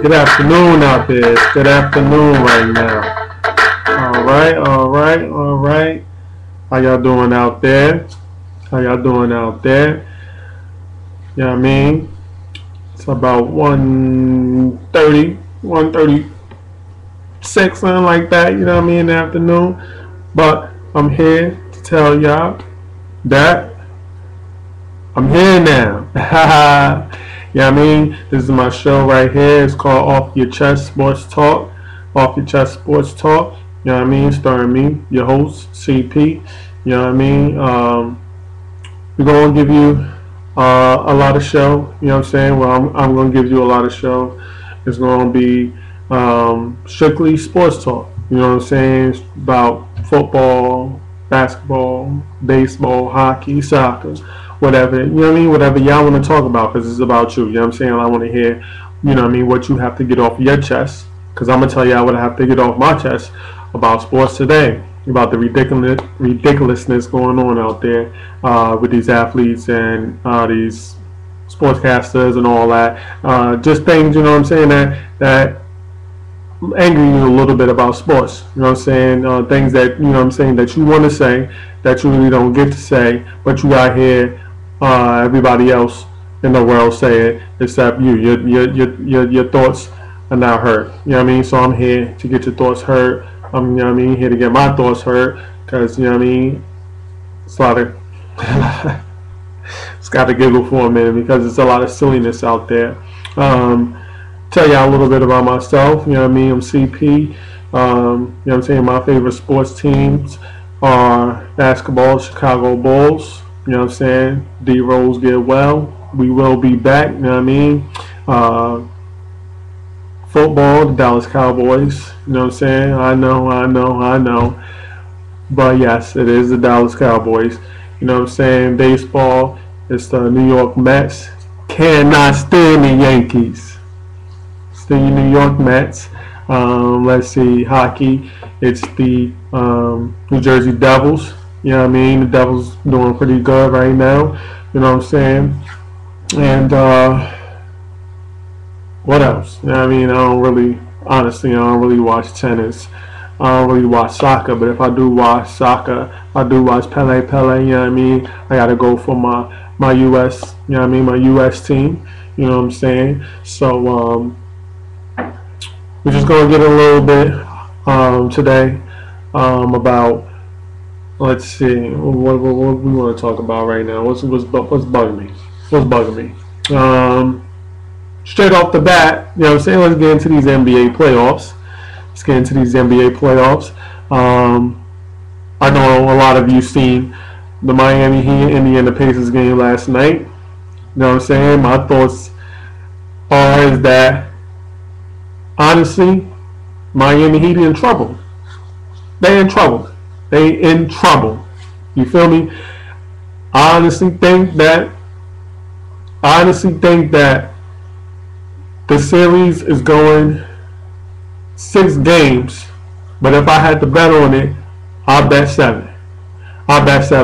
Good afternoon out there. It's good afternoon right now. Alright. How y'all doing out there? You know what I mean? It's about 1:30, 1:36, something like that, you know what I mean, in the afternoon. But I'm here to tell y'all that I'm here now. You know what I mean? This is my show right here. It's called Off Your Chest Sports Talk. Off Your Chest Sports Talk. You know what I mean? Starring me, your host, CP. You know what I mean? We're going to give you a lot of show. You know what I'm saying? Well, I'm going to give you a lot of show. It's going to be strictly sports talk. You know what I'm saying? It's about football, basketball, baseball, hockey, soccer, whatever. You know what I mean? Whatever y'all want to talk about, because it's about you. You know what I'm saying? I want to hear, you know what I mean, what you have to get off your chest, because I'm going to tell y'all what I have to get off my chest about sports today, about the ridiculousness going on out there with these athletes and these sportscasters and all that. Just things, you know what I'm saying, that angry you a little bit about sports. You know what I'm saying? Things that, you know what I'm saying, that you want to say, that you really don't get to say, but you got here everybody else in the world say it except you. Your thoughts are not heard. You know what I mean? So I'm here to get your thoughts heard. You know what I mean? Here to get my thoughts heard, because, you know what I mean, it's a lot of it's got to giggle for a minute, because it's a lot of silliness out there. Tell y'all a little bit about myself. You know what I mean? I'm CP. You know what I'm saying? My favorite sports teams are basketball, Chicago Bulls. You know what I'm saying? D-Rose get well. We will be back. You know what I mean? Football, the Dallas Cowboys. You know what I'm saying? I know. But yes, it is the Dallas Cowboys. You know what I'm saying? Baseball, it's the New York Mets. Cannot stand the Yankees. It's the New York Mets. Let's see, hockey, it's the New Jersey Devils. You know what I mean? The Devils doing pretty good right now. You know what I'm saying? And what else? You know what I mean? Honestly, I don't really watch tennis. I don't really watch soccer, but if I do watch soccer, I do watch Pele, you know what I mean? I gotta go for my US, you know what I mean, my US team, you know what I'm saying? So we're just gonna get a little bit today about, let's see, what we want to talk about right now. What's bugging me? Straight off the bat, you know what I'm saying, let's get into these NBA playoffs. I know a lot of you seen the Miami Heat Indiana Pacers game last night. You know what I'm saying? My thoughts are that, honestly, Miami Heat in trouble. They in trouble. You feel me? I honestly think that the series is going 6 games, but if I had to bet on it, I'll bet 7.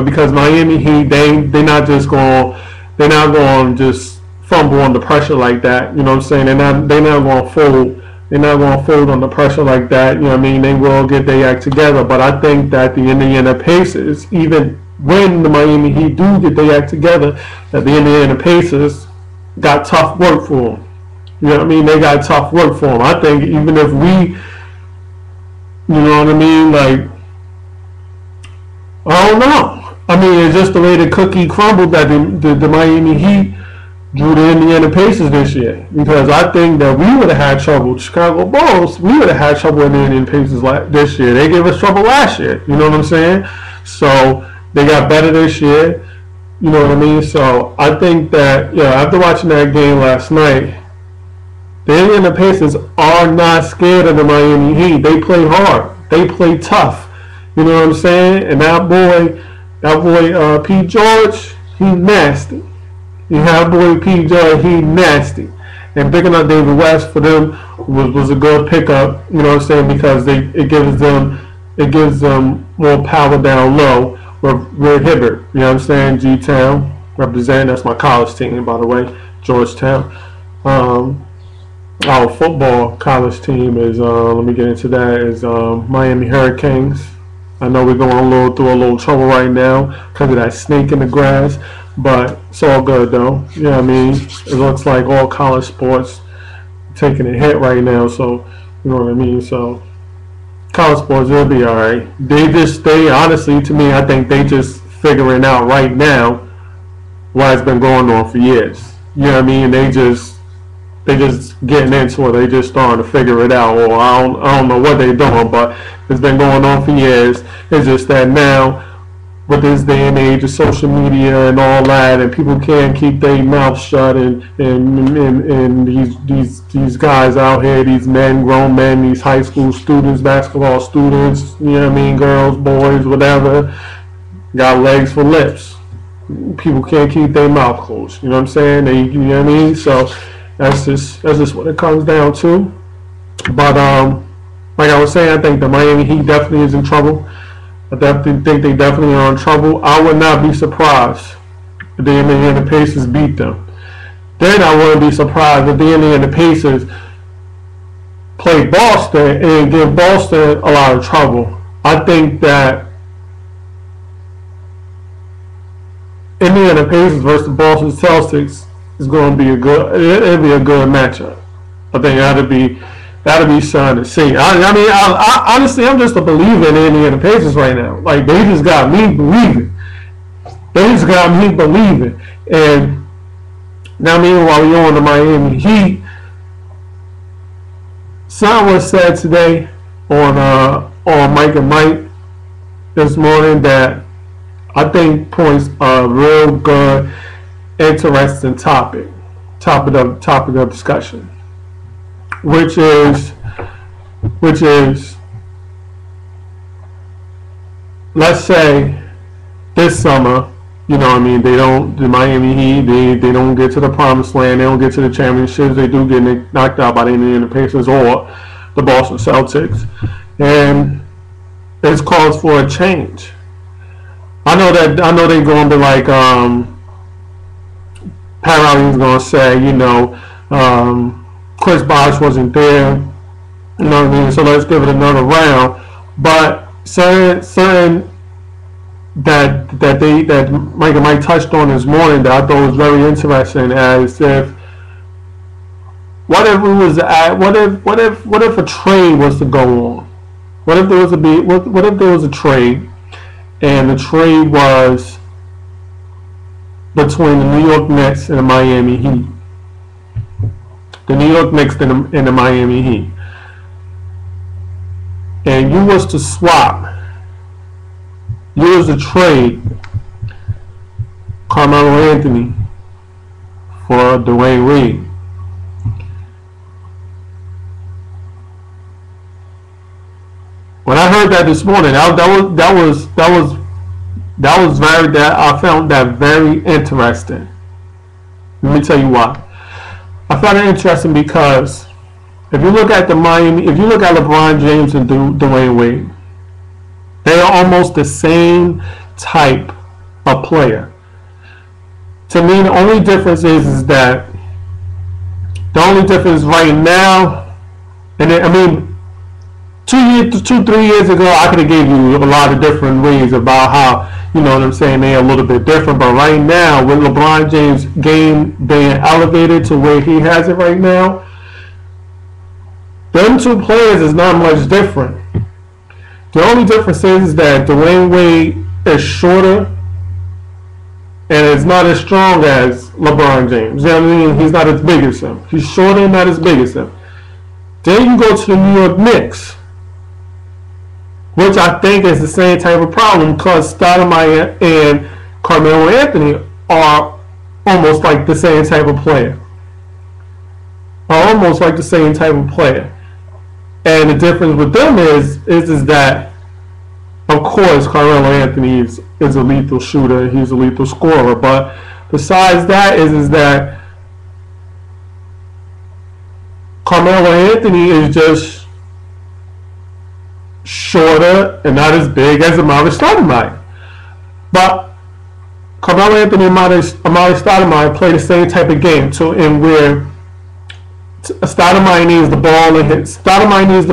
Because Miami Heat, they're not going to just fumble under pressure like that. You know what I'm saying? They're not going to fold. They're not going to fold under pressure like that. You know what I mean? They will get their act together. But I think that the Indiana Pacers, even when the Miami Heat do get their act together, that the Indiana Pacers got tough work for them. You know what I mean? They got tough work for them. I think even if we, you know what I mean, like, I don't know. I mean, it's just the way the cookie crumbled that the Miami Heat drew the Indiana Pacers this year. Because I think that we would have had trouble, Chicago Bulls, we would have had trouble with the Indiana Pacers this year. They gave us trouble last year. You know what I'm saying? So they got better this year. You know what I mean? So I think that, after watching that game last night, the Indiana Pacers are not scared of the Miami Heat. They play hard. They play tough. You know what I'm saying? And that boy, P. George, he nasty. That boy P. George, he nasty. And picking up David West for them was a good pickup. You know what I'm saying? Because it gives them more power down low. We're Hibbert. You know what I'm saying? G-Town represent. That's my college team, by the way, Georgetown. our football college team is, let me get into that, is Miami Hurricanes. I know we're going through a little trouble right now because of that snake in the grass, but it's all good though. You know what I mean? It looks like all college sports taking a hit right now, so you know what I mean? So college sports will be alright. They honestly, to me, I think they just figuring out right now what has been going on for years. You know what I mean? They just getting into it. They just starting to figure it out. Or I don't know what they're doing, but it's been going on for years. It's just that now, with this day and age of social media and all that, and people can't keep their mouth shut, and these guys out here, these men, grown men, these high school students, basketball students, you know what I mean, girls, boys, whatever, got legs for lips. People can't keep their mouth closed. You know what I'm saying? You know what I mean? So that's just what it comes down to. But like I was saying, I think the Miami Heat definitely is in trouble. I definitely think they definitely are in trouble. I would not be surprised if the Indiana Pacers beat them. Then I wouldn't be surprised if the Indiana Pacers play Boston and give Boston a lot of trouble. I think that Indiana Pacers versus Boston Celtics is going to be it'll be a good matchup. I think that'll be something to see. I honestly, I'm just a believer in the Indiana Pacers right now. Like, they just got me believing. And now, meanwhile, we're on the Miami Heat. Something was said today on Mike and Mike this morning that I think points a real good, interesting topic of discussion, which is, let's say this summer, you know what I mean, the Miami Heat, they don't get to the promised land, they don't get to the championships, they do get knocked out by the Indiana Pacers or the Boston Celtics, and it's cause for a change. I know they're going to be like, Pat Riley's going to say, you know, Chris Bosh wasn't there, you know what I mean, so let's give it another round. But certain that Mike and Mike touched on this morning that I thought was very interesting, as if what if a trade was to go on? What if there was a trade, and the trade was between the New York Knicks and the Miami Heat? The New York Knicks and the Miami Heat. And you was to trade Carmelo Anthony for Dwayne Wade. When I heard that this morning, I found that very interesting. Let me tell you why. I found it interesting because if you look at LeBron James and Dwayne Wade, they are almost the same type of player. To me, the only difference is that right now, and I mean, 2-3 years ago, I could have gave you a lot of different ways about how, you know what I'm saying, they're a little bit different. But right now, with LeBron James' game being elevated to where he has it right now, them two players is not much different. The only difference is that Dwayne Wade is shorter and is not as strong as LeBron James. You know what I mean? He's not as big as him. He's shorter and not as big as him. Then you go to the New York Knicks, which I think is the same type of problem, because Stoudemire and Carmelo Anthony are almost like the same type of player. And the difference with them is that, of course, Carmelo Anthony is a lethal shooter, he's a lethal scorer, but besides that is that Carmelo Anthony is just shorter and not as big as Amari Stoudemire. But Carmelo Anthony and Amari Stoudemire play the same type of game, Stoudemire needs the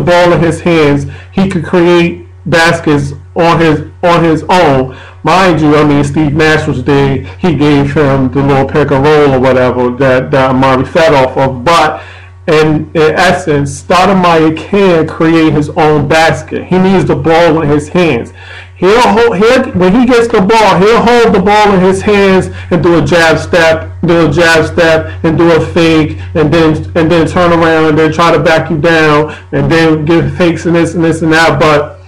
ball in his hands. He could create baskets on his own. Mind you, I mean, Steve Nash was there. He gave him the little pick and roll or whatever that Amari fed off of. But in essence, Stoudemire can create his own basket. He needs the ball in his hands. When he gets the ball, he'll hold the ball in his hands and do a jab step, and do a fake, and then turn around and then try to back you down, and then give fakes and this and that. But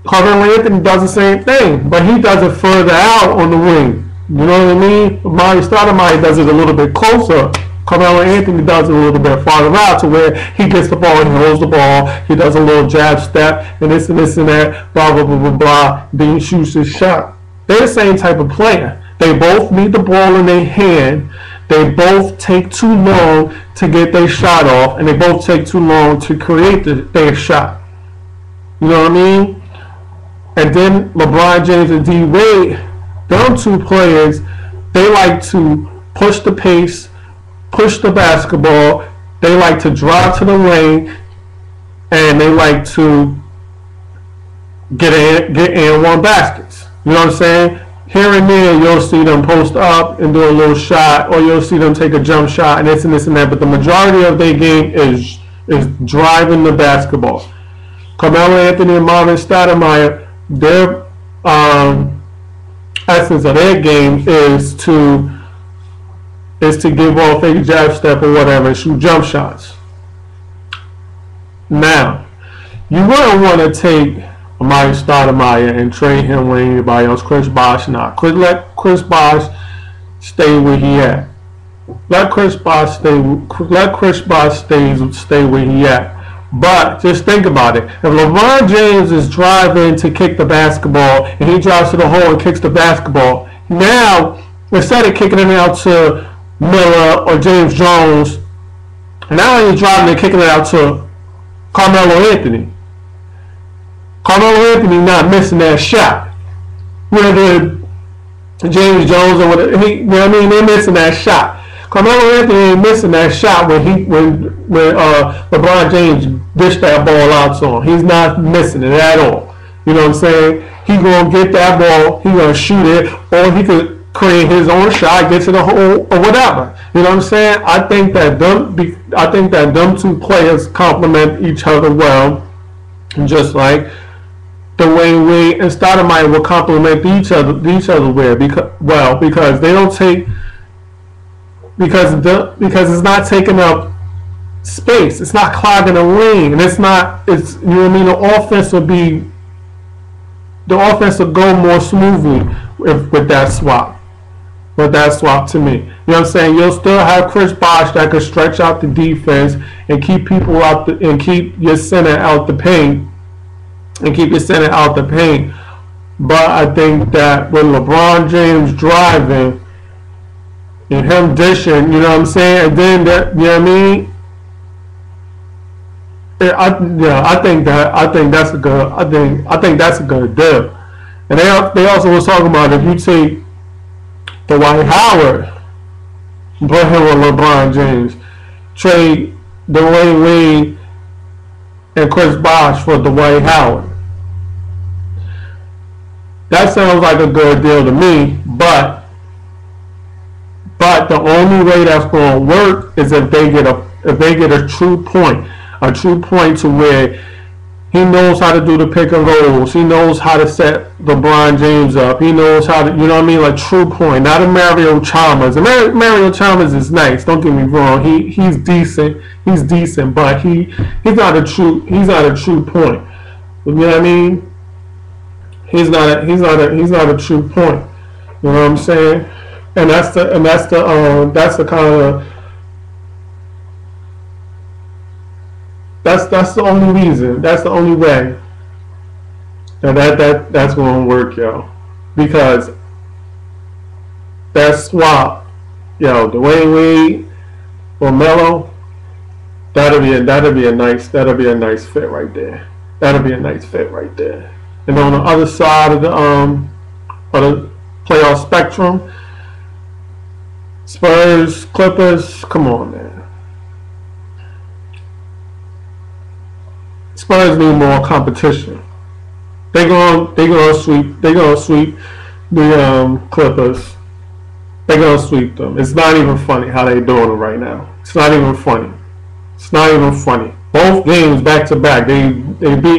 Carmelo Anthony does the same thing, but he does it further out on the wing. You know what I mean? Amari Stoudemire does it a little bit closer. Carmelo Anthony does it a little bit farther out to where he gets the ball, he holds the ball, he does a little jab step, and this and that, blah, blah, blah, blah, blah, then he shoots his shot. They're the same type of player. They both need the ball in their hand. They both take too long to get their shot off, and they both take too long to create their shot. You know what I mean? And then LeBron James and D Wade, them two players, they like to push the pace, push the basketball. They like to drive to the lane, and they like to get in one baskets. You know what I'm saying? Here and there, you'll see them post up and do a little shot, or you'll see them take a jump shot and this and that. But the majority of their game is driving the basketball. Carmelo Anthony and Marvin Stoudemire, their essence of their game is to give off a jab step or whatever and shoot jump shots. Now, you wouldn't want to take Amari Stoudemire and trade him with anybody else. Chris Bosh, not. Let Chris Bosh stay where he at. Let Chris Bosh stay where he at. But just think about it. If LeBron James is driving to kick the basketball and he drives to the hole and kicks the basketball, now instead of kicking it out to Miller or James Jones, now he's driving and kicking it out to Carmelo Anthony. Carmelo Anthony not missing that shot. Whether James Jones or whatever, they're missing that shot. Carmelo Anthony ain't missing that shot when LeBron James dished that ball out to him. He's not missing it at all. You know what I'm saying? He gonna get that ball, he gonna shoot it, or he could create his own shot, get to the hole, or whatever. You know what I'm saying? I think that them two players complement each other well, just like Dwayne Wade and Stoudemire will complement each other because they don't take because it's not taking up space. It's not clogging the lane, and it's you know what I mean. The offense will go more smoothly with that swap. With that swap to me, you know what I'm saying. You'll still have Chris Bosh that could stretch out the defense and keep people out and keep your center out the paint. But I think that with LeBron James driving and him dishing, you know what I'm saying, and then that, you know what I mean. I think that's a good deal. And they also was talking about if you take Dwight Howard, put him with LeBron James, trade Dwayne Wade and Chris Bosh for Dwight Howard. That sounds like a good deal to me, but the only way that's going to work is if they get a true point to where he knows how to do the pick and rolls, he knows how to set LeBron James up, he knows how to, you know what I mean, like true point, not a Mario Chalmers. And Mario Chalmers is nice, don't get me wrong, he's decent, but he's not a true point. You know what I mean? He's not a true point. You know what I'm saying? And that's the kind of that's the only reason. That's the only way that's going to work, yo. Because that swap, yo, Dwayne Wade or Melo, that'll be a nice fit right there. That'll be a nice fit right there. And on the other side of the playoff spectrum, Spurs, Clippers, come on, man. Spurs need more competition. They gonna sweep the Clippers. They gonna sweep them. It's not even funny how they doing it right now. It's not even funny. It's not even funny. Both games back to back. They beat